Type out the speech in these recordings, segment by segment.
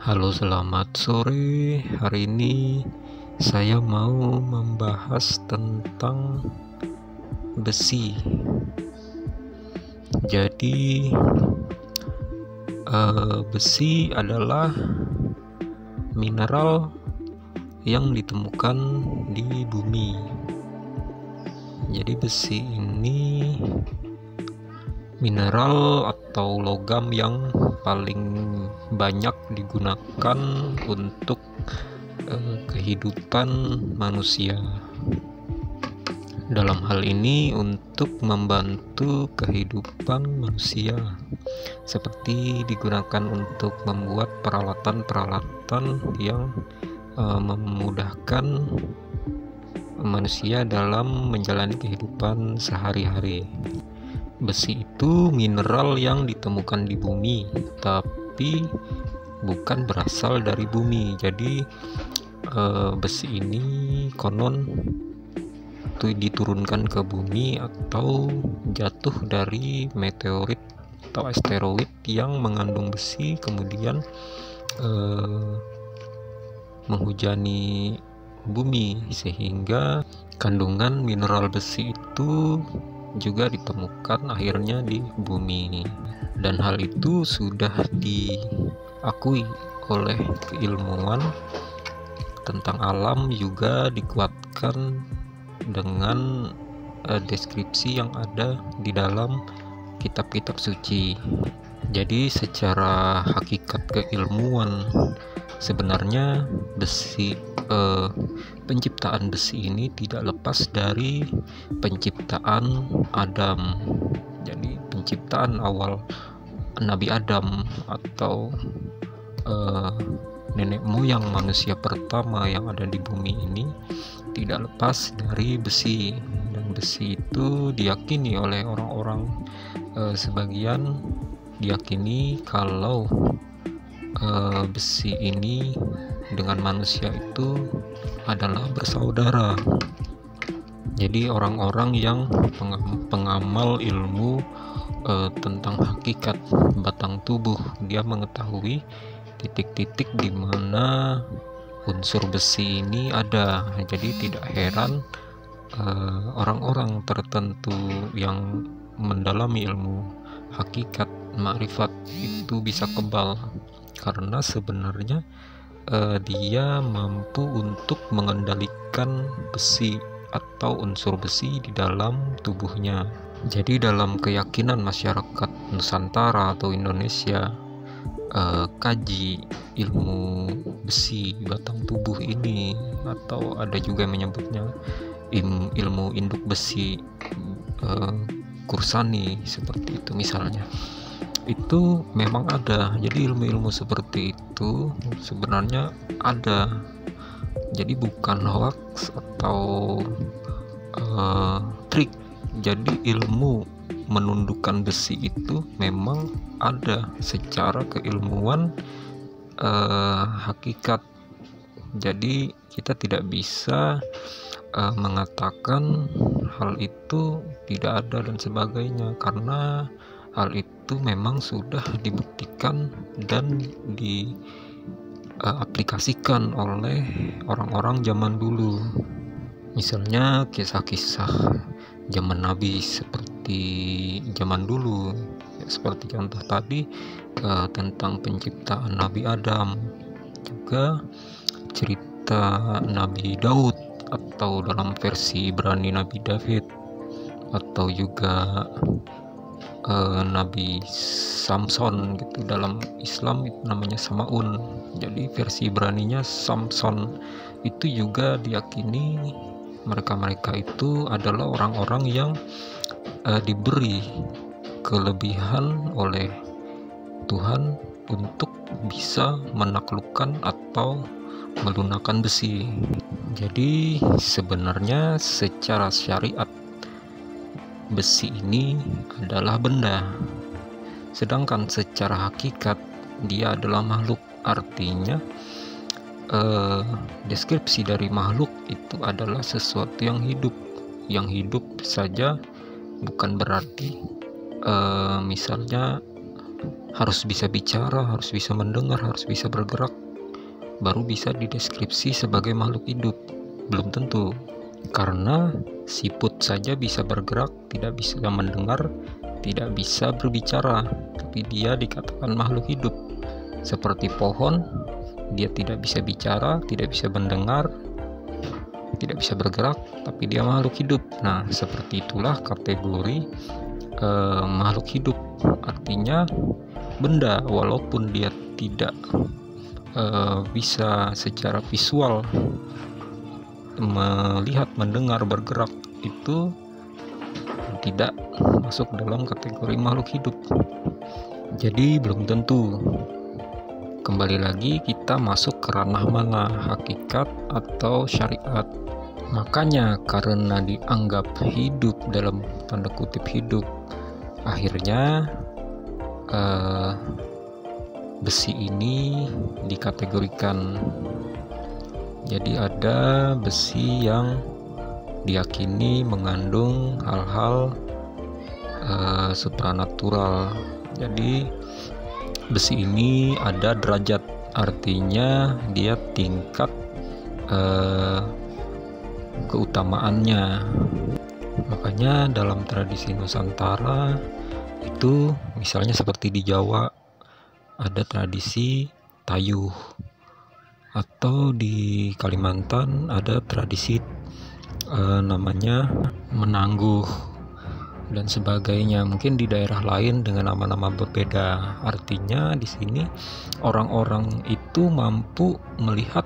Halo, selamat sore. Hari ini saya mau membahas tentang besi. Jadi, besi adalah mineral yang ditemukan di bumi. Jadi, besi ini mineral atau logam yang paling banyak digunakan untuk kehidupan manusia. Dalam hal ini untuk membantu kehidupan manusia, seperti digunakan untuk membuat peralatan-peralatan yang memudahkan manusia dalam menjalani kehidupan sehari-hari. Besi itu mineral yang ditemukan di bumi, tapi bukan berasal dari bumi. Jadi besi ini konon diturunkan ke bumi atau jatuh dari meteorit atau asteroid yang mengandung besi, kemudian menghujani bumi, sehingga kandungan mineral besi itu juga ditemukan akhirnya di bumi. Dan hal itu sudah diakui oleh keilmuan tentang alam, juga dikuatkan dengan deskripsi yang ada di dalam kitab-kitab suci. Jadi secara hakikat keilmuan, sebenarnya penciptaan besi ini tidak lepas dari penciptaan Adam. Jadi penciptaan awal Nabi Adam atau nenek moyang manusia pertama yang ada di bumi ini tidak lepas dari besi. Dan besi itu diyakini oleh orang-orang, sebagian diyakini kalau besi ini dengan manusia itu adalah bersaudara. Jadi orang-orang yang pengamal ilmu tentang hakikat batang tubuh, dia mengetahui titik-titik di mana unsur besi ini ada. Jadi tidak heran orang-orang tertentu yang mendalami ilmu hakikat makrifat itu bisa kebal, karena sebenarnya dia mampu untuk mengendalikan besi atau unsur besi di dalam tubuhnya. Jadi dalam keyakinan masyarakat Nusantara atau Indonesia, kaji ilmu besi batang tubuh ini, atau ada juga yang menyebutnya ilmu induk besi kursani, seperti itu misalnya, itu memang ada. Jadi ilmu-ilmu seperti itu sebenarnya ada, jadi bukan hoax atau trik. Jadi ilmu menundukkan besi itu memang ada secara keilmuan hakikat. Jadi kita tidak bisa mengatakan hal itu tidak ada dan sebagainya, karena hal itu memang sudah dibuktikan dan diaplikasikan oleh orang-orang zaman dulu. Misalnya kisah-kisah zaman Nabi seperti zaman dulu, seperti contoh tadi tentang penciptaan Nabi Adam, juga cerita Nabi Daud atau dalam versi Ibrani Nabi David, atau juga Nabi Samson gitu. Dalam Islam itu namanya Samaun, jadi versi Ibraninya Samson. Itu juga diyakini mereka-mereka itu adalah orang-orang yang diberi kelebihan oleh Tuhan untuk bisa menaklukkan atau melunakkan besi. Jadi sebenarnya secara syariat besi ini adalah benda, sedangkan secara hakikat dia adalah makhluk. Artinya deskripsi dari makhluk itu adalah sesuatu yang hidup. Yang hidup saja bukan berarti misalnya harus bisa bicara, harus bisa mendengar, harus bisa bergerak, baru bisa dideskripsi sebagai makhluk hidup. Belum tentu, karena siput saja bisa bergerak, tidak bisa mendengar, tidak bisa berbicara, tapi dia dikatakan makhluk hidup. Seperti pohon, dia tidak bisa bicara, tidak bisa mendengar, tidak bisa bergerak, tapi dia makhluk hidup. Nah, seperti itulah kategori makhluk hidup, artinya benda, walaupun dia tidak bisa secara visual melihat, mendengar, bergerak, itu tidak masuk dalam kategori makhluk hidup. Jadi belum tentu. Kembali lagi, kita masuk ke ranah mana, hakikat atau syariat. Makanya karena dianggap hidup, dalam tanda kutip hidup, akhirnya besi ini dikategorikan. Jadi ada besi yang diyakini mengandung hal-hal supranatural. Jadi besi ini ada derajat, artinya dia tingkat keutamaannya. Makanya dalam tradisi Nusantara itu, misalnya seperti di Jawa ada tradisi tayuh, atau di Kalimantan ada tradisi namanya menangguh dan sebagainya. Mungkin di daerah lain dengan nama-nama berbeda. Artinya di sini orang-orang itu mampu melihat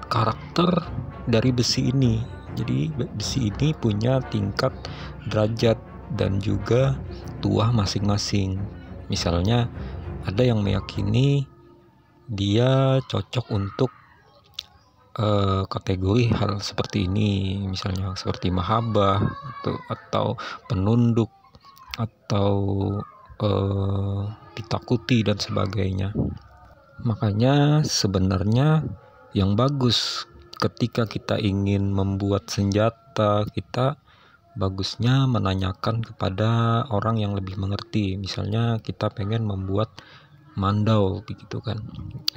karakter dari besi ini. Jadi besi ini punya tingkat derajat dan juga tuah masing-masing. Misalnya ada yang meyakini dia cocok untuk kategori hal seperti ini, misalnya seperti mahabbah atau penunduk atau ditakuti dan sebagainya. Makanya sebenarnya yang bagus ketika kita ingin membuat senjata, kita bagusnya menanyakan kepada orang yang lebih mengerti. Misalnya kita pengen membuat mandau begitu kan.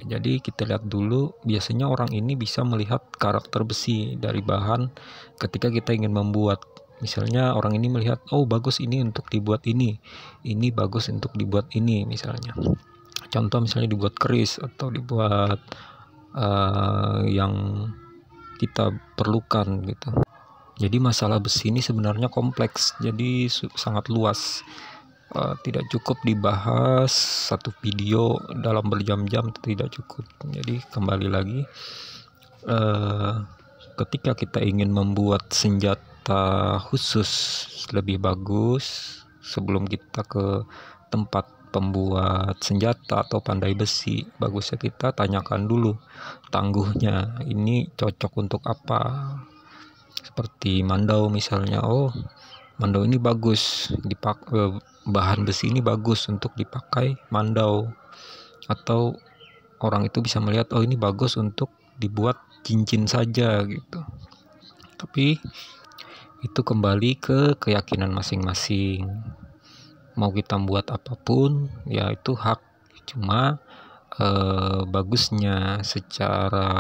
Jadi kita lihat dulu, biasanya orang ini bisa melihat karakter besi dari bahan ketika kita ingin membuat. Misalnya orang ini melihat, oh bagus ini untuk dibuat ini bagus untuk dibuat ini, misalnya. Contoh misalnya dibuat keris atau dibuat yang kita perlukan gitu. Jadi masalah besi ini sebenarnya kompleks, jadi sangat luas. Tidak cukup dibahas satu video dalam berjam-jam, tidak cukup. Jadi kembali lagi, ketika kita ingin membuat senjata khusus lebih bagus, sebelum kita ke tempat pembuat senjata atau pandai besi, bagusnya kita tanyakan dulu tangguhnya, ini cocok untuk apa. Seperti mandau misalnya, oh mandau ini bagus dipakai, bahan besi ini bagus untuk dipakai mandau. Atau orang itu bisa melihat, oh ini bagus untuk dibuat cincin saja gitu. Tapi itu kembali ke keyakinan masing-masing. Mau kita buat apapun ya itu hak. Cuma bagusnya secara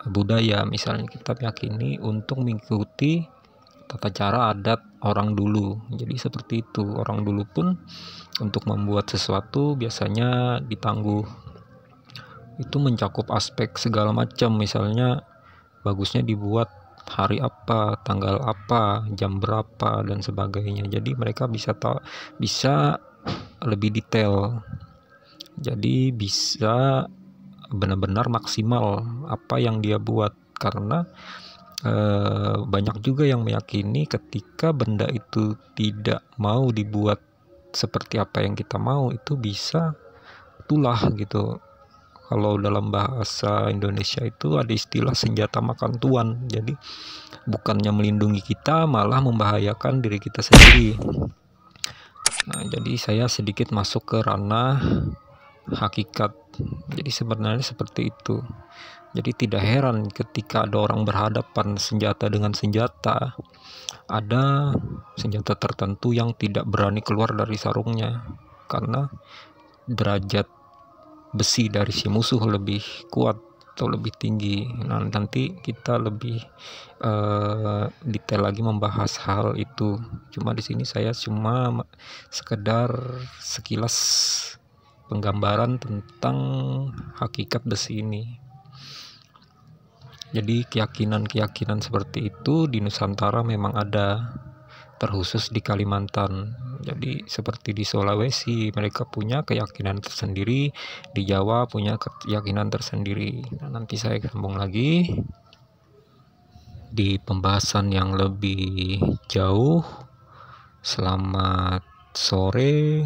budaya, misalnya kita meyakini untuk mengikuti tata cara adat orang dulu. Jadi seperti itu, orang dulu pun untuk membuat sesuatu biasanya ditangguh. Itu mencakup aspek segala macam, misalnya bagusnya dibuat hari apa, tanggal apa, jam berapa dan sebagainya. Jadi mereka bisa lebih detail. Jadi bisa benar-benar maksimal apa yang dia buat, karena banyak juga yang meyakini ketika benda itu tidak mau dibuat seperti apa yang kita mau, itu bisa tulah gitu. Kalau dalam bahasa Indonesia itu ada istilah senjata makan tuan. Jadi bukannya melindungi kita, malah membahayakan diri kita sendiri. Nah, jadi saya sedikit masuk ke ranah hakikat. Jadi sebenarnya seperti itu. Jadi tidak heran ketika ada orang berhadapan senjata dengan senjata, ada senjata tertentu yang tidak berani keluar dari sarungnya karena derajat besi dari si musuh lebih kuat atau lebih tinggi. Nah, nanti kita lebih detail lagi membahas hal itu. Cuma di sini saya cuma sekedar sekilas penggambaran tentang hakikat besi ini. Jadi keyakinan-keyakinan seperti itu di Nusantara memang ada, terkhusus di Kalimantan. Jadi seperti di Sulawesi mereka punya keyakinan tersendiri, di Jawa punya keyakinan tersendiri. Nah, nanti saya sambung lagi di pembahasan yang lebih jauh. Selamat sore,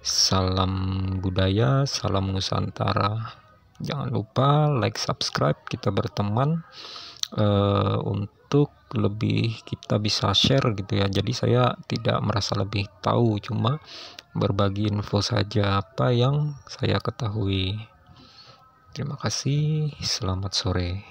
salam budaya, salam Nusantara. Jangan lupa like, subscribe, kita berteman untuk lebih kita bisa share gitu ya. Jadi saya tidak merasa lebih tahu, cuma berbagi info saja apa yang saya ketahui. Terima kasih, selamat sore.